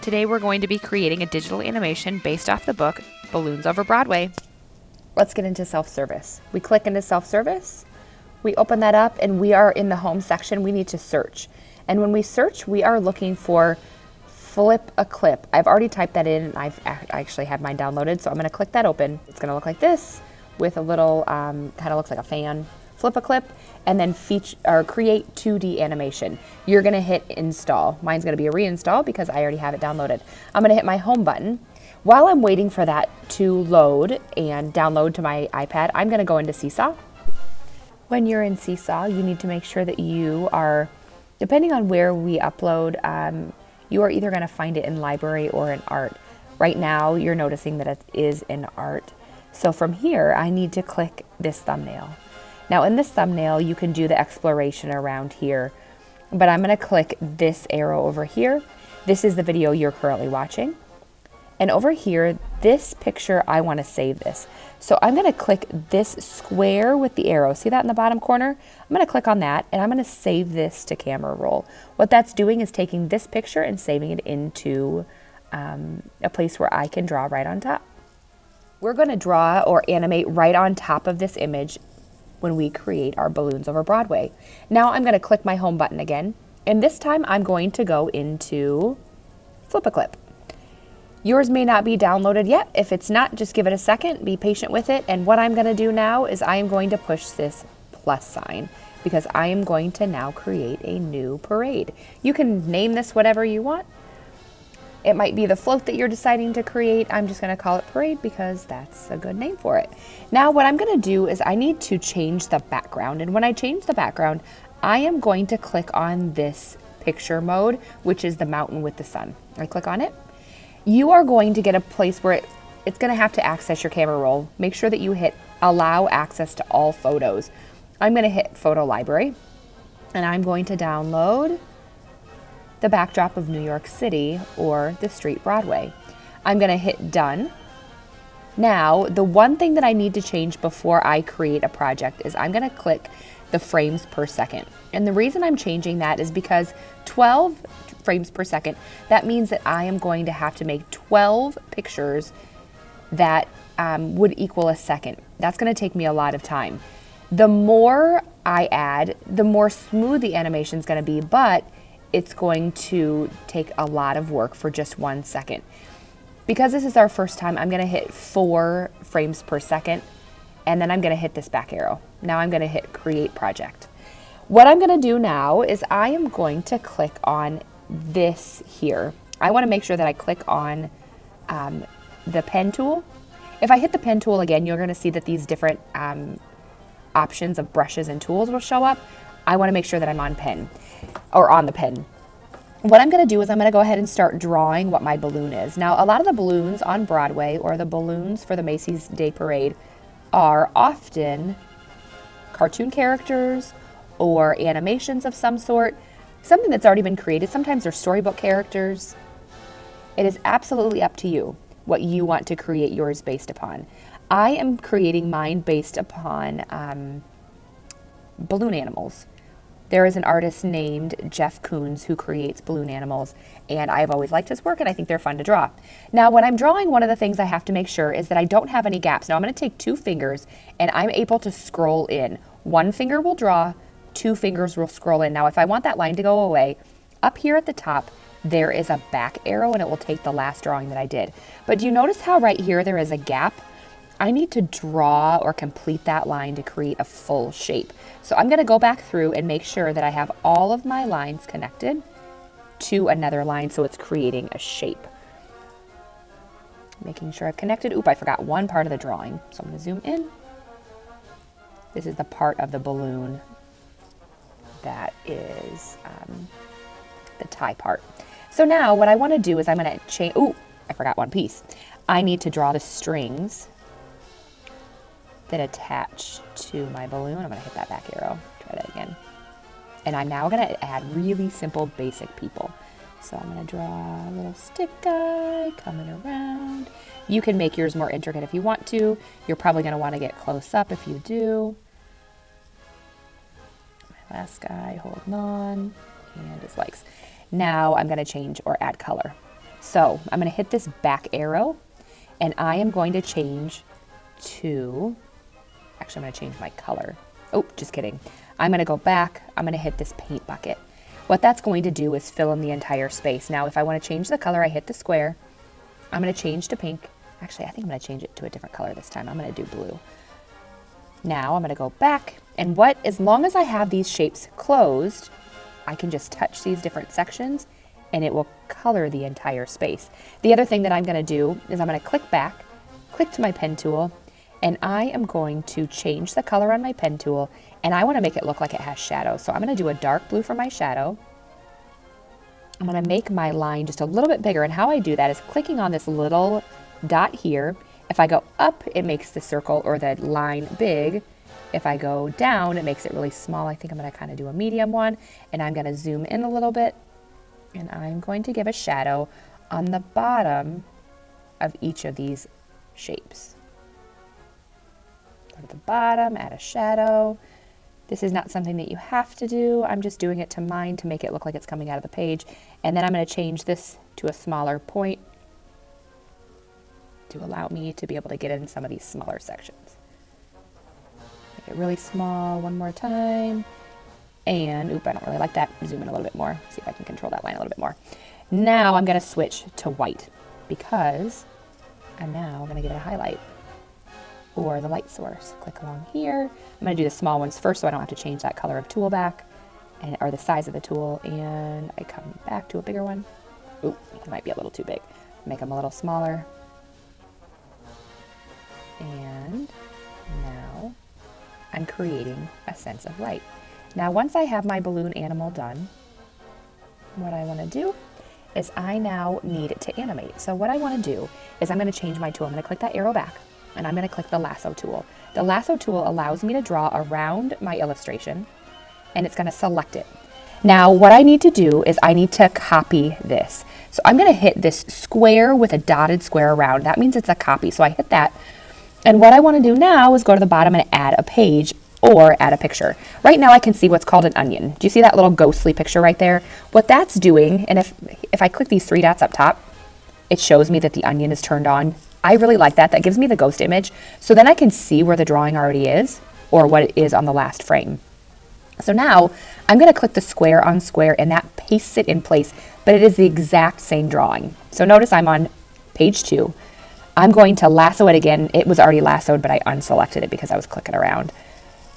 Today we're going to be creating a digital animation based off the book Balloons Over Broadway. Let's get into self-service. We click into self-service, we open that up, and we are in the home section. We need to search. And when we search, we are looking for flip a clip. I've already typed that in. I actually have mine downloaded, so I'm going to click that open. It's going to look like this with a little, kind of looks like a fan. Flip a clip, and then create 2D animation. You're gonna hit install. Mine's gonna be a reinstall because I already have it downloaded. I'm gonna hit my home button. While I'm waiting for that to load and download to my iPad, I'm gonna go into Seesaw. When you're in Seesaw, you need to make sure that you are, depending on where we upload, you are either gonna find it in library or in art. Right now, you're noticing that it is in art. So from here, I need to click this thumbnail. Now in this thumbnail, you can do the exploration around here, but I'm gonna click this arrow over here. This is the video you're currently watching. And over here, this picture, I wanna save this. So I'm gonna click this square with the arrow. See that in the bottom corner? I'm gonna click on that and I'm gonna save this to camera roll. What that's doing is taking this picture and saving it into a place where I can draw right on top. We're gonna draw or animate right on top of this image when we create our Balloons Over Broadway. Now I'm gonna click my home button again, and this time I'm going to go into Flip a Clip. Yours may not be downloaded yet. If it's not, just give it a second, be patient with it. And what I'm gonna do now is I am going to push this plus sign because I am going to now create a new parade. You can name this whatever you want. It might be the float that you're deciding to create. I'm just gonna call it parade because that's a good name for it. Now what I'm gonna do is I need to change the background. And when I change the background, I am going to click on this picture mode, which is the mountain with the sun. I click on it. You are going to get a place where it's gonna have to access your camera roll. Make sure that you hit allow access to all photos. I'm gonna hit photo library and I'm going to download the backdrop of New York City or the street Broadway. I'm gonna hit done. Now, the one thing that I need to change before I create a project is I'm gonna click the frames per second. And the reason I'm changing that is because 12 frames per second, that means that I am going to have to make 12 pictures that would equal a second. That's gonna take me a lot of time. The more I add, the more smooth the animation is gonna be, but it's going to take a lot of work for just 1 second. Because this is our first time, I'm gonna hit 4 frames per second, and then I'm gonna hit this back arrow. Now I'm gonna hit create project. What I'm gonna do now is I am going to click on this here. I wanna make sure that I click on the pen tool. If I hit the pen tool again, you're gonna see that these different options of brushes and tools will show up. I wanna make sure that I'm on pen. Or on the pen. What I'm gonna do is I'm gonna go ahead and start drawing what my balloon is. Now, a lot of the balloons on Broadway or the balloons for the Macy's Day Parade are often cartoon characters or animations of some sort, something that's already been created. Sometimes they're storybook characters. It is absolutely up to you what you want to create yours based upon. I am creating mine based upon balloon animals. There is an artist named Jeff Koons who creates balloon animals, and I've always liked his work and I think they're fun to draw. Now, when I'm drawing, one of the things I have to make sure is that I don't have any gaps. Now, I'm gonna take 2 fingers and I'm able to scroll in. 1 finger will draw, 2 fingers will scroll in. Now, if I want that line to go away, up here at the top, there is a back arrow and it will take the last drawing that I did. But do you notice how right here there is a gap? I need to draw or complete that line to create a full shape. So I'm gonna go back through and make sure that I have all of my lines connected to another line so it's creating a shape. Making sure I've connected. Oop, I forgot one part of the drawing. So I'm gonna zoom in. This is the part of the balloon that is the tie part. So now what I wanna do is I'm gonna change, ooh, I forgot one piece. I need to draw the strings that attach to my balloon. I'm gonna hit that back arrow, try that again. And I'm now gonna add really simple, basic people. So I'm gonna draw a little stick guy coming around. You can make yours more intricate if you want to. You're probably gonna wanna get close up if you do. My last guy holding on, and his legs. Now I'm gonna change or add color. So I'm going to hit this back arrow, and I am going to change to, actually I'm going to change my color. Oh, just kidding. I'm going to go back. I'm going to hit this paint bucket. What that's going to do is fill in the entire space. Now, if I want to change the color, I hit the square. I'm going to change to pink. Actually, I think I'm going to change it to a different color this time. I'm going to do blue. Now I'm going to go back, and as long as I have these shapes closed, I can just touch these different sections and it will color the entire space. The other thing that I'm going to do is I'm going to click back, click to my pen tool, and I am going to change the color on my pen tool, and I want to make it look like it has shadow. So I'm going to do a dark blue for my shadow. I'm going to make my line just a little bit bigger, and how I do that is clicking on this little dot here. If I go up, it makes the circle or the line big. If I go down, it makes it really small. I think I'm going to kind of do a medium one, and I'm going to zoom in a little bit, and I'm going to give a shadow on the bottom of each of these shapes. Go to the bottom, add a shadow. This is not something that you have to do. I'm just doing it to mine to make it look like it's coming out of the page. And then I'm going to change this to a smaller point to allow me to be able to get in some of these smaller sections. Make it really small one more time. And, I don't really like that. Zoom in a little bit more. See if I can control that line a little bit more. Now I'm going to switch to white because I'm now going to give it a highlight or the light source. Click along here. I'm going to do the small ones first so I don't have to change that color of tool back or the size of the tool. And I come back to a bigger one. Ooh, it might be a little too big. Make them a little smaller. And now I'm creating a sense of light. Now, once I have my balloon animal done, what I want to do is I now need it to animate. So what I want to do is I'm going to change my tool. I'm going to click that arrow back, and I'm going to click the lasso tool. The lasso tool allows me to draw around my illustration, and it's going to select it. Now, what I need to do is I need to copy this. So I'm going to hit this square with a dotted square around. That means it's a copy. So I hit that. And what I want to do now is go to the bottom and add a page or add a picture. Right now I can see what's called an onion. Do you see that little ghostly picture right there? What that's doing, and if I click these three dots up top, it shows me that the onion is turned on. I really like that. That gives me the ghost image. So then I can see where the drawing already is or what it is on the last frame. So now I'm going to click the square on square, and that pastes it in place, but it is the exact same drawing. So notice I'm on page 2. I'm going to lasso it again. It was already lassoed, but I unselected it because I was clicking around.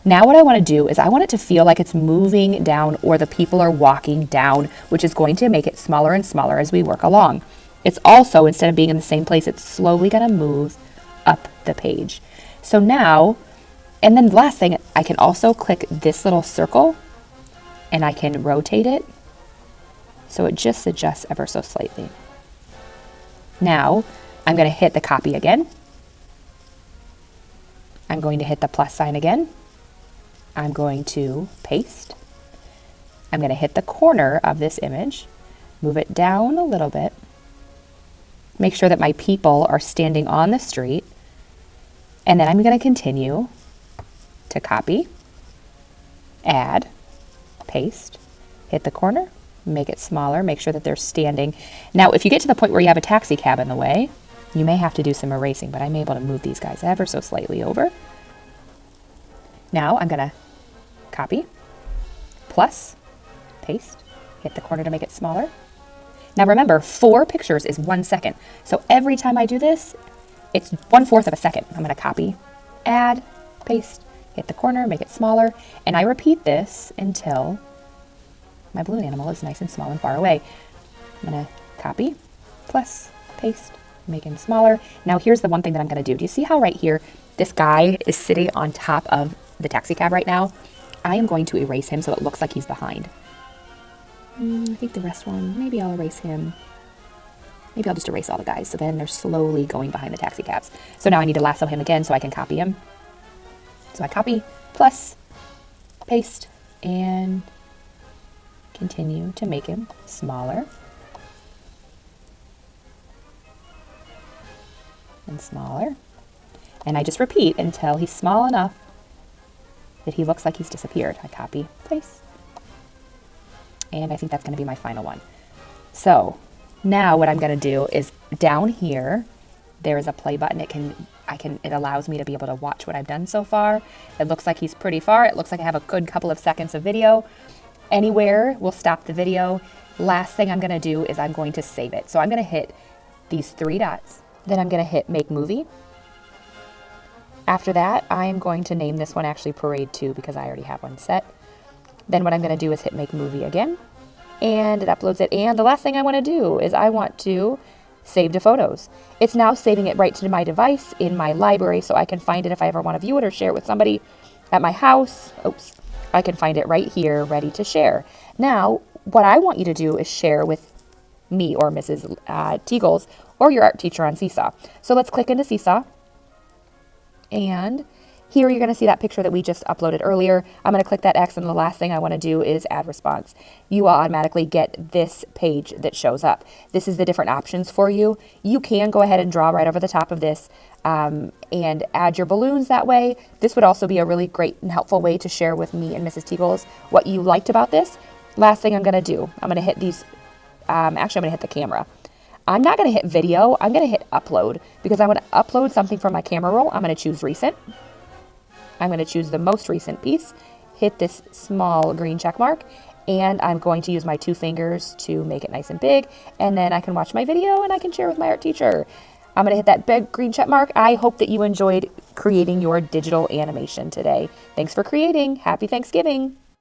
Now what I want to do is I want it to feel like it's moving down or the people are walking down, which is going to make it smaller and smaller as we work along. It's also, instead of being in the same place, it's slowly going to move up the page. So now, and then the last thing, I can also click this little circle and I can rotate it so it just adjusts ever so slightly. Now, I'm going to hit the copy again. I'm going to hit the plus sign again. I'm going to paste. I'm going to hit the corner of this image, move it down a little bit, make sure that my people are standing on the street, and then I'm going to continue to copy, add, paste, hit the corner, make it smaller, make sure that they're standing. Now, if you get to the point where you have a taxi cab in the way, you may have to do some erasing, but I'm able to move these guys ever so slightly over. Now I'm going to copy, plus, paste, hit the corner to make it smaller. Now remember, 4 pictures is 1 second. So every time I do this, it's 1/4 of a second. I'm going to copy, add, paste, hit the corner, make it smaller, and I repeat this until my balloon animal is nice and small and far away. I'm going to copy, plus, paste, make him smaller. Now here's the one thing that I'm going to do. Do you see how right here, this guy is sitting on top of the taxi cab right now? I am going to erase him so it looks like he's behind. I think the rest one, maybe I'll erase him. Maybe I'll just erase all the guys. So then they're slowly going behind the taxi cabs. So now I need to lasso him again so I can copy him. So I copy, plus, paste, and continue to make him smaller and smaller. And I just repeat until he's small enough that he looks like he's disappeared. I copy, paste, and I think that's going to be my final one. So Now what I'm going to do is down here, there is a play button. It allows me to be able to watch what I've done so far. It looks like he's pretty far. It looks like I have a good couple of seconds of video. Anywhere will stop the video. Last thing I'm going to do is I'm going to save it. So I'm going to hit these 3 dots. Then I'm going to hit Make Movie. After that, I am going to name this one actually Parade 2 because I already have one set. Then what I'm going to do is hit Make Movie again. And it uploads it. And the last thing I want to do is I want to save to photos. It's now saving it right to my device in my library so I can find it if I ever want to view it or share it with somebody at my house. Oops. I can find it right here ready to share. Now, what I want you to do is share with me or Mrs. Teagles or your art teacher on Seesaw. So let's click into Seesaw. And here you're going to see that picture that we just uploaded earlier. I'm going to click that X, and the last thing I want to do is add response. You will automatically get this page that shows up. This is the different options for you. You can go ahead and draw right over the top of this and add your balloons that way. This would also be a really great and helpful way to share with me and Mrs. Teagles what you liked about this. Last thing I'm going to do, I'm going to hit these, actually I'm going to hit the camera. I'm not going to hit video, I'm going to hit upload because I want to upload something from my camera roll. I'm going to choose recent. I'm going to choose the most recent piece, hit this small green check mark, and I'm going to use my 2 fingers to make it nice and big, and then I can watch my video and I can share with my art teacher. I'm going to hit that big green check mark. I hope that you enjoyed creating your digital animation today. Thanks for creating. Happy Thanksgiving.